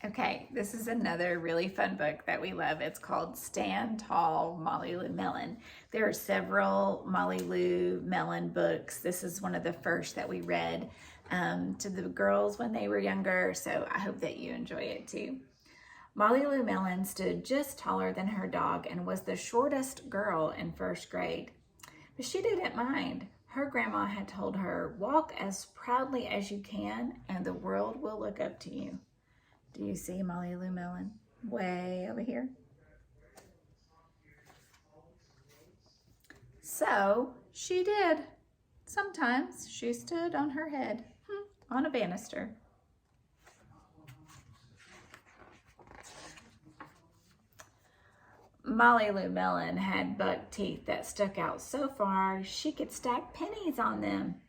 Okay, this is another really fun book that we love. It's called Stand Tall, Mollie Lou Melon. There are several Mollie Lou Melon books. This is one of the first that we read to the girls when they were younger, so I hope that you enjoy it too. Mollie Lou Melon stood just taller than her dog and was the shortest girl in first grade. But she didn't mind. Her grandma had told her, "Walk as proudly as you can and the world will look up to you." Do you see Mollie Lou Melon way over here? So she did. Sometimes she stood on her head on a banister. Mollie Lou Melon had buck teeth that stuck out so far she could stack pennies on them.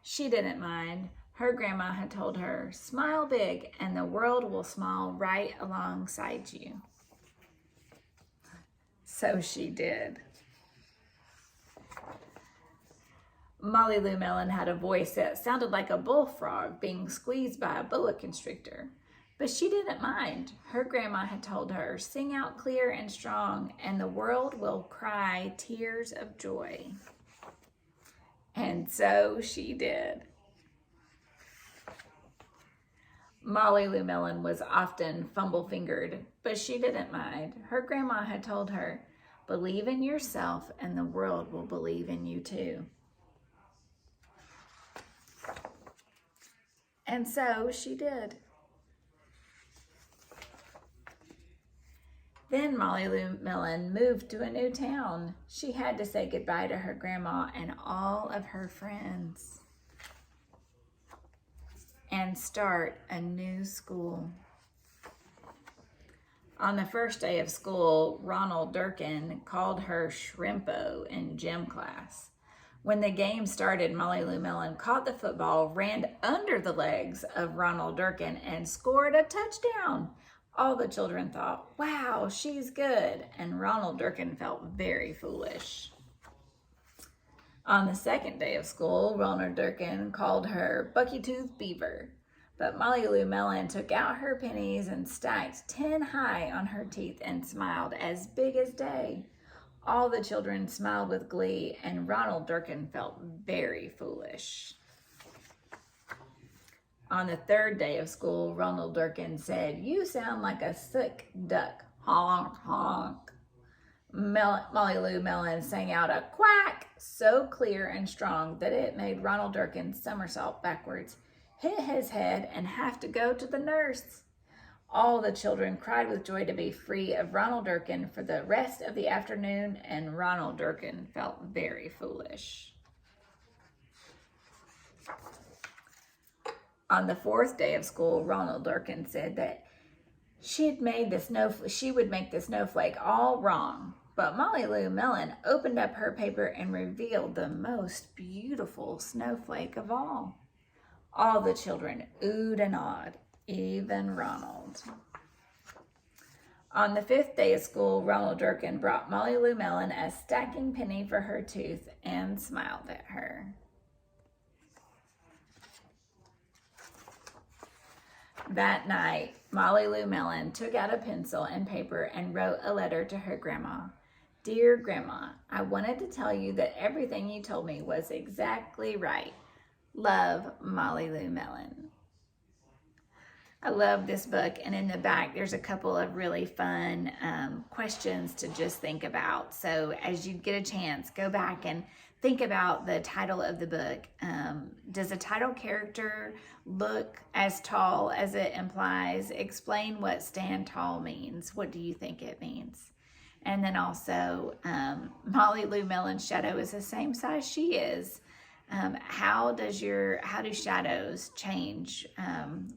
She didn't mind. Her grandma had told her, "Smile big and the world will smile right alongside you." So she did. Mollie Lou Melon had a voice that sounded like a bullfrog being squeezed by a boa constrictor. But she didn't mind. Her grandma had told her, "Sing out clear and strong, and the world will cry tears of joy." And so she did. Mollie Lou Melon was often fumble-fingered, but she didn't mind. Her grandma had told her, "Believe in yourself, and the world will believe in you too." And so she did. Then Mollie Lou Melon moved to a new town. She had to say goodbye to her grandma and all of her friends and start a new school. On the first day of school, Ronald Durkin called her Shrimpo in gym class. When the game started, Mollie Lou Melon caught the football, ran under the legs of Ronald Durkin, and scored a touchdown. All the children thought, "Wow, she's good," and Ronald Durkin felt very foolish. On the second day of school, Ronald Durkin called her Buckytooth Beaver, but Mollie Lou Melon took out her pennies and stacked 10 high on her teeth and smiled as big as day. All the children smiled with glee, and Ronald Durkin felt very foolish. On the third day of school, Ronald Durkin said, "You sound like a sick duck. Honk, honk." Mollie Lou Melon sang out a quack so clear and strong that it made Ronald Durkin somersault backwards, hit his head, and have to go to the nurse. All the children cried with joy to be free of Ronald Durkin for the rest of the afternoon, and Ronald Durkin felt very foolish. On the fourth day of school, Ronald Durkin said that she would make the snowflake all wrong. But Mollie Lou Melon opened up her paper and revealed the most beautiful snowflake of all. All the children oohed and awed, even Ronald. On the fifth day of school, Ronald Durkin brought Mollie Lou Melon a stacking penny for her tooth and smiled at her. That night, Mollie Lou Melon took out a pencil and paper and wrote a letter to her grandma. "Dear Grandma, I wanted to tell you that everything you told me was exactly right. Love, Mollie Lou Melon." I love this book, and in the back there's a couple of really fun questions to just think about. So as you get a chance, go back and think about the title of the book. Does the title character look as tall as it implies? Explain what stand tall means. What do you think it means? And then also, Mollie Lou Melon's shadow is the same size she is. How do shadows change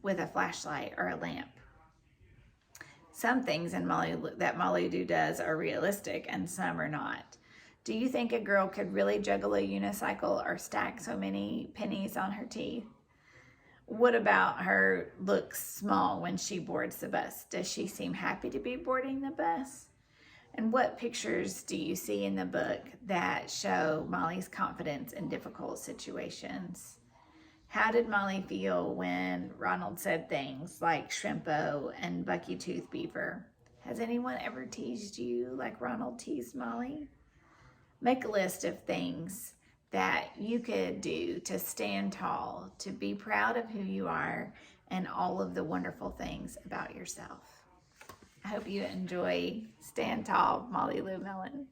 with a flashlight or a lamp? Some things that Mollie Lou does are realistic and some are not. Do you think a girl could really juggle a unicycle or stack so many pennies on her teeth? What about her looks small when she boards the bus? Does she seem happy to be boarding the bus? And what pictures do you see in the book that show Mollie's confidence in difficult situations? How did Molly feel when Ronald said things like Shrimpo and Bucky Tooth Beaver? Has anyone ever teased you like Ronald teased Molly? Make a list of things that you could do to stand tall, to be proud of who you are, and all of the wonderful things about yourself. I hope you enjoy Stand Tall, Mollie Lou Melon.